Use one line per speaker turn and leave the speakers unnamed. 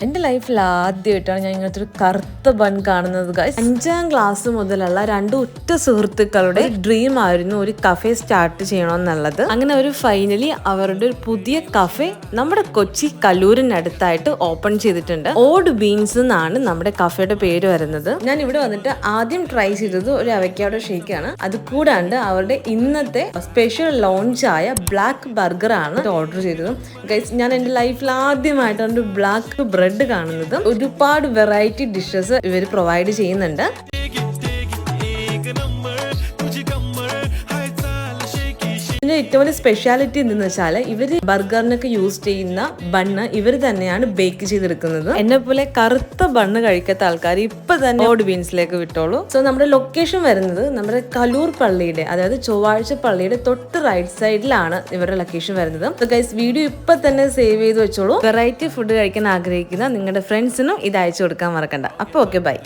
എൻ്റെ ലൈഫിൽ ആദ്യമായിട്ടാണ് ഞാൻ ഇങ്ങനത്തെ ഒരു കറുത്ത ബൺ കാണുന്നത് ഗൈസ്. 5ാം ക്ലാസ് മുതലുള്ള 2 ഉറ്റ സുഹൃത്തുക്കളുടെ ഡ്രീം ആയിരുന്നു ഒരു കഫേ സ്റ്റാർട്ട് ചെയ്യണമെന്നുള്ളത്. അങ്ങനെ അവർ ഫൈനലി അവരുടെ ഒരു പുതിയ കഫേ നമ്മുടെ കൊച്ചി കല്ലൂരിനടുത്തായിട്ട് ഓപ്പൺ ചെയ്തിട്ടുണ്ട്. ഓഡ് ബീൻസ് എന്നാണ് നമ്മുടെ കഫേയുടെ പേര് വരുന്നത്. ഞാൻ ഇവിടെ വന്നിട്ട് ആദ്യം ട്രൈ ചെയ്തത് ഒരു അവക്കാഡോ ഷേക്ക് ആണ്. അത് കൂടാണ്ട് അവരുടെ ഇന്നത്തെ സ്പെഷ്യൽ ലോഞ്ചായ ബ്ലാക്ക് ബർഗർ ആണ് ഓർഡർ ചെയ്തത്. ഗൈസ്, ഞാൻ എൻ്റെ ലൈഫിൽ ആദ്യമായിട്ടാണ് ഒരു ബ്ലാക്ക് ബ്രെഡ് കാണുന്നത്. ഒരുപാട് വെറൈറ്റി ഡിഷസ് ഇവർ പ്രൊവൈഡ് ചെയ്യുന്നുണ്ട്. ഇതിന്റെ ഏറ്റവും വലിയ സ്പെഷ്യാലിറ്റി എന്തെന്ന് വെച്ചാൽ ഇവര് ബർഗറിനൊക്കെ യൂസ് ചെയ്യുന്ന ബണ്ണ് ഇവർ തന്നെയാണ് ബേക്ക് ചെയ്തെടുക്കുന്നത്. എന്നെ പോലെ കറുത്ത ബണ്ണ് കഴിക്കാത്ത ആൾക്കാർ ഇപ്പൊ തന്നെ ഓഡ് ബീൻസിലേക്ക് വിട്ടോളൂ. സോ നമ്മുടെ ലൊക്കേഷൻ വരുന്നത് നമ്മുടെ കലൂർ പള്ളിയുടെ, അതായത് ചൊവ്വാഴ്ച പള്ളിയുടെ തൊട്ട് റൈറ്റ് സൈഡിലാണ് ഇവരുടെ ലൊക്കേഷൻ വരുന്നത്. സോ ഗൈസ്, വീഡിയോ ഇപ്പൊ തന്നെ സേവ് ചെയ്ത് വെച്ചോളൂ. വെറൈറ്റി ഫുഡ് കഴിക്കാൻ ആഗ്രഹിക്കുന്ന നിങ്ങളുടെ ഫ്രണ്ട്സിനും ഇത് അയച്ചു കൊടുക്കാൻ മറക്കണ്ട. അപ്പൊ ഓക്കെ, ബൈ.